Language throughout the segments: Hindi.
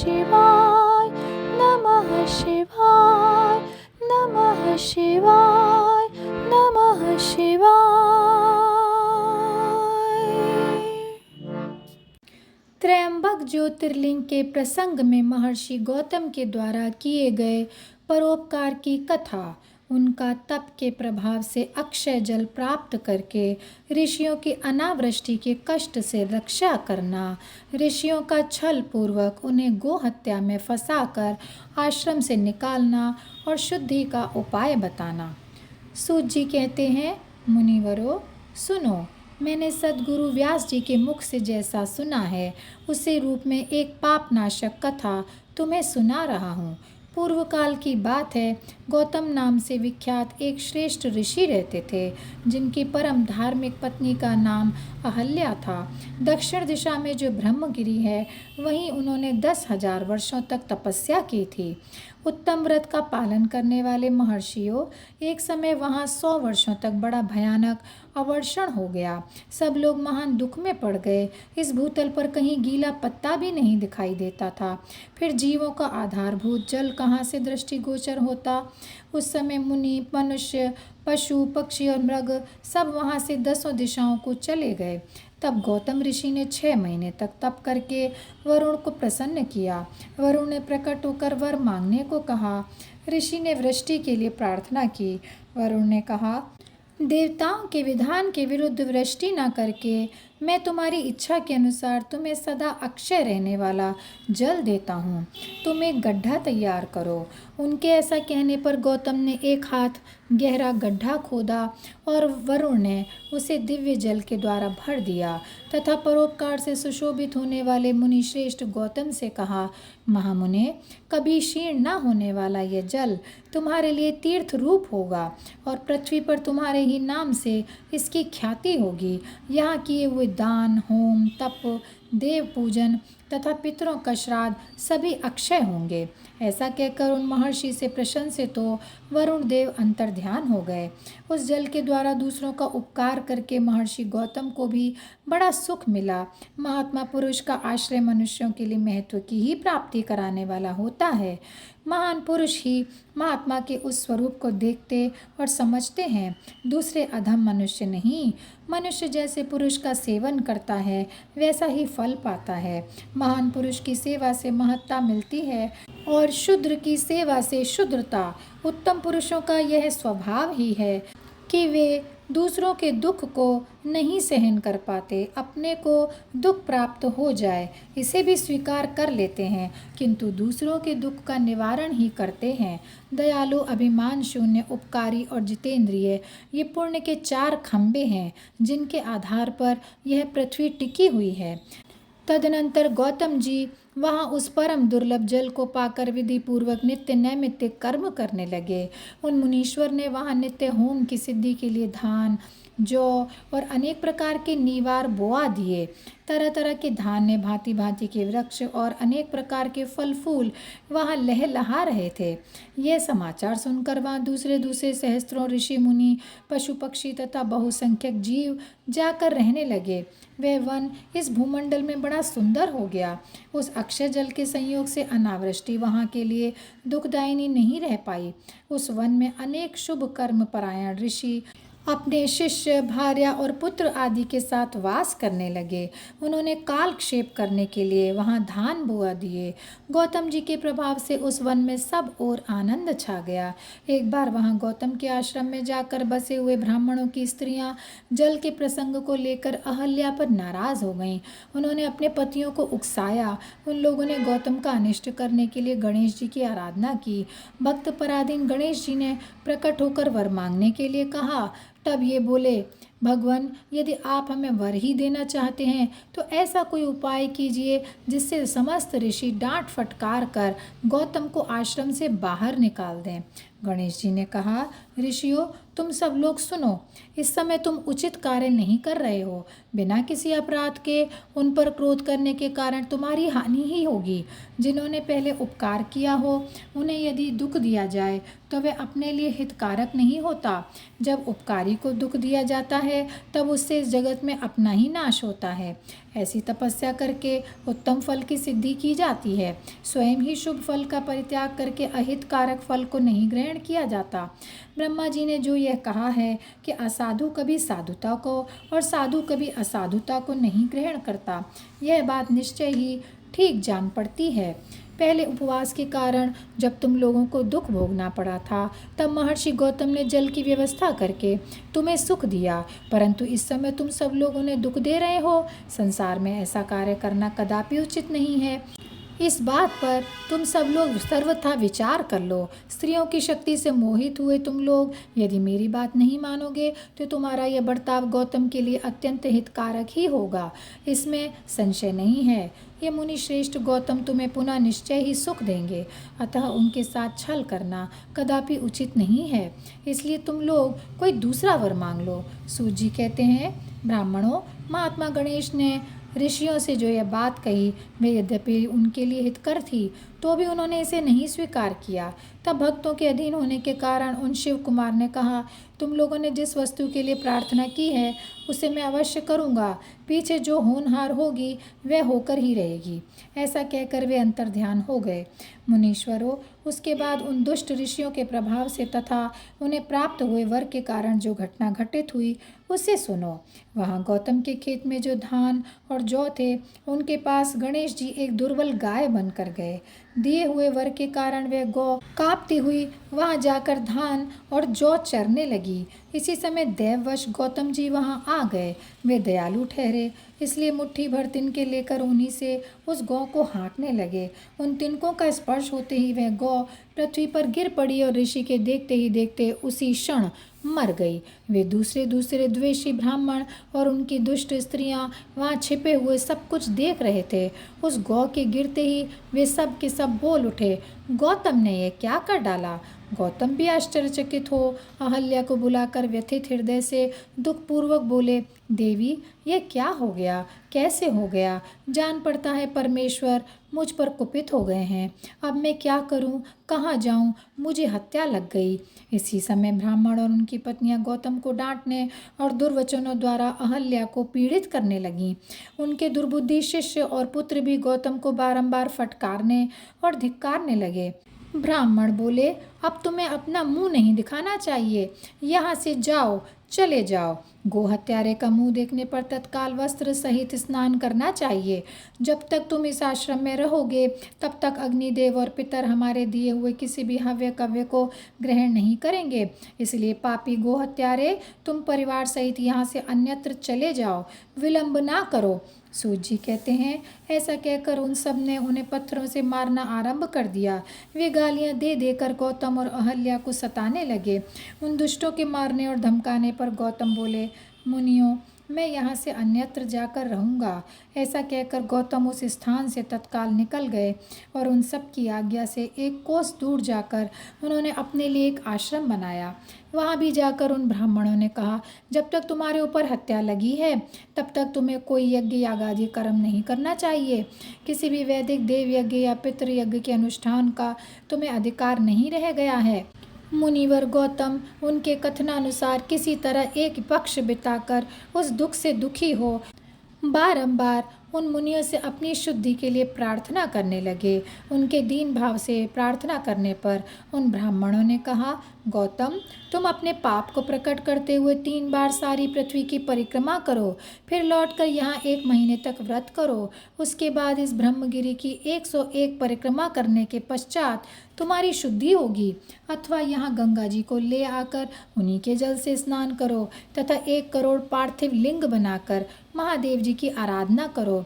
शिवाय नमः शिवाय नमः शिवाय नमः शिवाय। त्रयंबक ज्योतिर्लिंग के प्रसंग में महर्षि गौतम के द्वारा किए गए परोपकार की कथा, उनका तप के प्रभाव से अक्षय जल प्राप्त करके ऋषियों की अनावृष्टि के कष्ट से रक्षा करना, ऋषियों का छल पूर्वक उन्हें गो हत्या में फंसाकर आश्रम से निकालना और शुद्धि का उपाय बताना। सूत जी कहते हैं, मुनिवरों सुनो, मैंने सद्गुरु व्यास जी के मुख से जैसा सुना है उसी रूप में एक पापनाशक कथा तुम्हें सुना रहा हूँ। पूर्व काल की बात है, गौतम नाम से विख्यात एक श्रेष्ठ ऋषि रहते थे, जिनकी परम धार्मिक पत्नी का नाम अहल्या था। दक्षिण दिशा में जो ब्रह्मगिरि है, वहीं उन्होंने 10,000 वर्षों तक तपस्या की थी। उत्तम व्रत का पालन करने वाले महर्षियों, एक समय वहाँ 100 वर्षों तक बड़ा भयानक अवर्षण हो गया। सब लोग महान दुख में पड़ गए। इस भूतल पर कहीं गीला पत्ता भी नहीं दिखाई देता था। फिर जीवों का आधारभूत जल कहाँ से दृष्टिगोचर होता। उस समय मुनि, मनुष्य, पशु, पक्षी और मृग सब वहाँ से 10 दिशाओं को चले गए। तब गौतम ऋषि ने 6 महीने तक तप करके वरुण को प्रसन्न किया। वरुण ने प्रकट होकर वर मांगने को कहा। ऋषि ने वृष्टि के लिए प्रार्थना की। वरुण ने कहा, देवताओं के विधान के विरुद्ध वृष्टि न करके मैं तुम्हारी इच्छा के अनुसार तुम्हें सदा अक्षय रहने वाला जल देता हूँ। तुम एक गड्ढा तैयार करो। उनके ऐसा कहने पर गौतम ने 1 हाथ गहरा गड्ढा खोदा और वरुण ने उसे दिव्य जल के द्वारा भर दिया तथा परोपकार से सुशोभित होने वाले मुनि श्रेष्ठ गौतम से कहा, महामुने, कभी क्षीण न होने वाला यह जल तुम्हारे लिए तीर्थ रूप होगा और पृथ्वी पर तुम्हारे ही नाम से इसकी ख्याति होगी। यहाँ किए हुए दान, होम, तप, देव पूजन तथा पितरों का श्राद्ध सभी अक्षय होंगे। ऐसा कहकर उन महर्षि से प्रशंसित हो वरुण देव अंतर्ध्यान हो गए। उस जल के द्वारा दूसरों का उपकार करके महर्षि गौतम को भी बड़ा सुख मिला। महात्मा पुरुष का आश्रय मनुष्यों के लिए महत्व की ही प्राप्ति कराने वाला होता है। महान पुरुष ही महात्मा के उस स्वरूप को देखते और समझते हैं, दूसरे अधम मनुष्य नहीं। मनुष्य जैसे पुरुष का सेवन करता है वैसा ही फल पाता है। महान पुरुष की सेवा से महत्ता मिलती है और शूद्र की सेवा से शूद्रता। उत्तम पुरुषों का यह स्वभाव ही है कि वे दूसरों के दुख को नहीं सहन कर पाते। अपने को दुख प्राप्त हो जाए इसे भी स्वीकार कर लेते हैं, किंतु दूसरों के दुख का निवारण ही करते हैं। दयालु, अभिमान शून्य, उपकारी और जितेंद्रिय, ये पुण्य के 4 खंभे हैं जिनके आधार पर यह पृथ्वी टिकी हुई है। तदनंतर गौतम जी वहाँ उस परम दुर्लभ जल को पाकर विधि पूर्वक नित्य नैमित्तिक कर्म करने लगे। उन मुनीश्वर ने वहाँ नित्य होम की सिद्धि के लिए धान, जौ और अनेक प्रकार के नीवार बोआ दिए। तरह तरह के धान्य, भांति भांति के वृक्ष और अनेक प्रकार के फल फूल वहाँ लहलहा रहे थे। यह समाचार सुनकर वहाँ दूसरे दूसरे सहस्त्रों ऋषि मुनि, पशु पक्षी तथा बहुसंख्यक जीव जाकर रहने लगे। वह वन इस भूमंडल में बड़ा सुंदर हो गया। उस अक्षय जल के संयोग से अनावृष्टि वहाँ के लिए दुखदायिनी नहीं रह पाई। उस वन में अनेक शुभ कर्म परायण ऋषि अपने शिष्य, भार्या और पुत्र आदि के साथ वास करने लगे। उन्होंने कालक्षेप करने के लिए वहाँ धान बोआ दिए। गौतम जी के प्रभाव से उस वन में सब ओर आनंद छा गया। एक बार वहाँ गौतम के आश्रम में जाकर बसे हुए ब्राह्मणों की स्त्रियाँ जल के प्रसंग को लेकर अहल्या पर नाराज हो गईं। उन्होंने अपने पतियों को उकसाया। उन लोगों ने गौतम का अनिष्ट करने के लिए गणेश जी की आराधना की। भक्त पराधीन गणेश जी ने प्रकट होकर वर मांगने के लिए कहा। तब ये बोले, भगवान, यदि आप हमें वर ही देना चाहते हैं तो ऐसा कोई उपाय कीजिए जिससे समस्त ऋषि डांट फटकार कर गौतम को आश्रम से बाहर निकाल दें। गणेश जी ने कहा, ऋषियों, तुम सब लोग सुनो। इस समय तुम उचित कार्य नहीं कर रहे हो। बिना किसी अपराध के उन पर क्रोध करने के कारण तुम्हारी हानि ही होगी। जिन्होंने पहले उपकार किया हो, उन्हें यदि दुख दिया जाए तो वह अपने लिए हितकारक नहीं होता। जब उपकारी को दुख दिया जाता है तब उससे इस जगत में अपना ही नाश होता है। ऐसी तपस्या करके उत्तम फल की सिद्धि की जाती है। स्वयं ही शुभ फल का परित्याग करके अहितकारक फल को नहीं ग्रहण किया जाता। ब्रह्मा जी ने जो यह कहा है कि असाधु कभी साधुता को और साधु कभी असाधुता को नहीं ग्रहण करता, यह बात निश्चय ही ठीक जान पड़ती है। पहले उपवास के कारण जब तुम लोगों को दुख भोगना पड़ा था, तब महर्षि गौतम ने जल की व्यवस्था करके तुम्हें सुख दिया, परंतु इस समय तुम सब लोग उन्हें दुख दे रहे हो। संसार में ऐसा कार्य करना कदापि उचित नहीं है। इस बात पर तुम सब लोग सर्वथा विचार कर लो। स्त्रियों की शक्ति से मोहित हुए तुम लोग यदि मेरी बात नहीं मानोगे तो तुम्हारा यह बर्ताव गौतम के लिए अत्यंत हितकारक ही होगा, इसमें संशय नहीं है। ये मुनि श्रेष्ठ गौतम तुम्हें पुनः निश्चय ही सुख देंगे, अतः उनके साथ छल करना कदापि उचित नहीं है। इसलिए तुम लोग कोई दूसरा वर मांग लो। सूत जी कहते हैं, ब्राह्मणों, महात्मा गणेश ने ऋषियों से जो यह बात कही वे यद्यपि उनके लिए हितकर थी, तो भी उन्होंने इसे नहीं स्वीकार किया। तब भक्तों के अधीन होने के कारण उन शिव कुमार ने कहा, तुम लोगों ने जिस वस्तु के लिए प्रार्थना की है उसे मैं अवश्य करूँगा। पीछे जो होनहार होगी वह होकर ही रहेगी। ऐसा कहकर वे अंतर्ध्यान हो गए। मुनीश्वरों, उसके बाद उन दुष्ट ऋषियों के प्रभाव से तथा उन्हें प्राप्त हुए वर के कारण जो घटना घटित हुई उसे सुनो। वहाँ गौतम के खेत में जो धान और जौ थे, उनके पास गणेश जी एक दुर्बल गाय बनकर गए। दिए हुए वर के कारण वह गौ कांपती हुई वहां जाकर धान और जौ चरने लगी। इसी समय दैववश गौतम जी वहां आ गए। वे दयालु ठहरे, इसलिए मुट्ठी भर तिनके लेकर उन्हीं से उस गौ को हाँकने लगे। उन तिनकों का स्पर्श होते ही वह गौ पृथ्वी पर गिर पड़ी और ऋषि के देखते ही देखते उसी क्षण मर गई। वे दूसरे दूसरे द्वेषी ब्राह्मण और उनकी दुष्ट स्त्रियां वहां छिपे हुए सब कुछ देख रहे थे। उस गौ के गिरते ही वे सब के सब बोल उठे, गौतम ने ये क्या कर डाला। गौतम भी आश्चर्यचकित हो अहल्या को बुलाकर व्यथित हृदय से दुखपूर्वक बोले, देवी, ये क्या हो गया, कैसे हो गया। जान पड़ता है परमेश्वर मुझ पर कुपित हो गए हैं। अब मैं क्या करूं, कहाँ जाऊं, मुझे हत्या लग गई। इसी समय ब्राह्मण और उनकी पत्नियां गौतम को डांटने और दुर्वचनों द्वारा अहल्या को पीड़ित करने लगीं। उनके दुर्बुद्धि शिष्य और पुत्र भी गौतम को बारंबार फटकारने और धिक्कारने लगे। ब्राह्मण बोले, अब तुम्हें अपना मुंह नहीं दिखाना चाहिए, यहाँ से जाओ, चले जाओ। गो हत्यारे का मुंह देखने पर तत्काल वस्त्र सहित स्नान करना चाहिए। जब तक तुम इस आश्रम में रहोगे तब तक अग्निदेव और पितर हमारे दिए हुए किसी भी हव्य कव्य को ग्रहण नहीं करेंगे। इसलिए पापी गो हत्यारे, तुम परिवार सहित यहाँ से अन्यत्र चले जाओ, विलंब ना करो। सूत जी कहते हैं, ऐसा कहकर उन सब ने उन्हें पत्थरों से मारना आरंभ कर दिया। वे गालियां दे देकर गौतम और अहल्या को सताने लगे। उन दुष्टों के मारने और धमकाने पर गौतम बोले, मुनियों, मैं यहाँ से अन्यत्र जाकर रहूँगा। ऐसा कहकर गौतम उस स्थान से तत्काल निकल गए और उन सब की आज्ञा से एक कोस दूर जाकर उन्होंने अपने लिए एक आश्रम बनाया। वहाँ भी जाकर उन ब्राह्मणों ने कहा, जब तक तुम्हारे ऊपर हत्या लगी है तब तक तुम्हें कोई यज्ञ यागादि कर्म नहीं करना चाहिए। किसी भी वैदिक देव यज्ञ या पितृ यज्ञ के अनुष्ठान का तुम्हें अधिकार नहीं रह गया है। मुनिवर गौतम उनके कथनानुसार किसी तरह एक पक्ष बिताकर उस दुख से दुखी हो बारंबार उन मुनियों से अपनी शुद्धि के लिए प्रार्थना करने लगे। उनके दीन भाव से प्रार्थना करने पर उन ब्राह्मणों ने कहा, गौतम, तुम अपने पाप को प्रकट करते हुए 3 बार सारी पृथ्वी की परिक्रमा करो, फिर लौटकर यहाँ 1 महीने तक व्रत करो। उसके बाद इस ब्रह्मगिरि की 101 परिक्रमा करने के पश्चात तुम्हारी शुद्धि होगी। अथवा यहाँ गंगा जी को ले आकर उन्हीं के जल से स्नान करो तथा 1 करोड़ पार्थिव लिंग बनाकर महादेव जी की आराधना करो।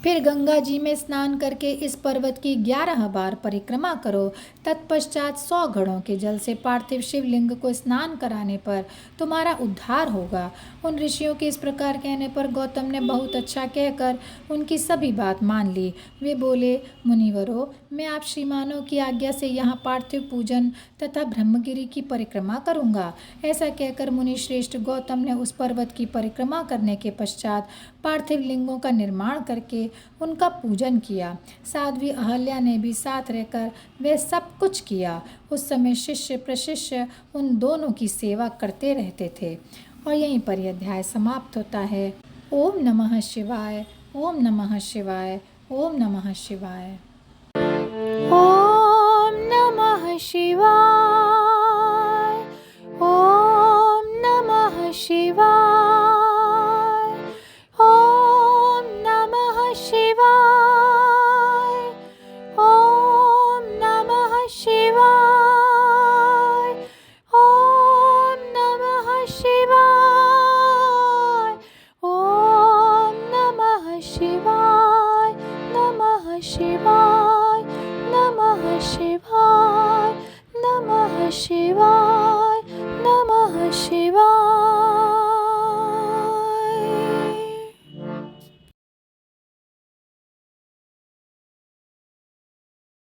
फिर गंगा जी में स्नान करके इस पर्वत की 11 बार परिक्रमा करो। तत्पश्चात 100 घड़ों के जल से पार्थिव शिवलिंग को स्नान कराने पर तुम्हारा उद्धार होगा। उन ऋषियों के इस प्रकार कहने पर गौतम ने बहुत अच्छा कहकर उनकी सभी बात मान ली। वे बोले, मुनिवरों, मैं आप श्रीमानों की आज्ञा से यहाँ पार्थिव पूजन तथा ब्रह्मगिरि की परिक्रमा करूँगा। ऐसा कहकर मुनि श्रेष्ठ गौतम ने उस पर्वत की परिक्रमा करने के पश्चात पार्थिव लिंगों का निर्माण करके उनका पूजन किया। साध्वी अहल्या ने भी साथ रहकर वह सब कुछ किया। उस समय शिष्य प्रशिष्य उन दोनों की सेवा करते रहते थे। और यहीं पर यह अध्याय समाप्त होता है। ओम नमः शिवाय, ओम नमः शिवाय, ओम नमः शिवाय। ओम नमः शिवाय, ओम नमः शिवाय, ओम नमः शिवाय, ओम नमः शिवाय, ओम नमः शिवाय, ओम नमः शिवाय, नमः शिवाय, नमः शिवाय, नमः शिवाय, नमः शिवाय।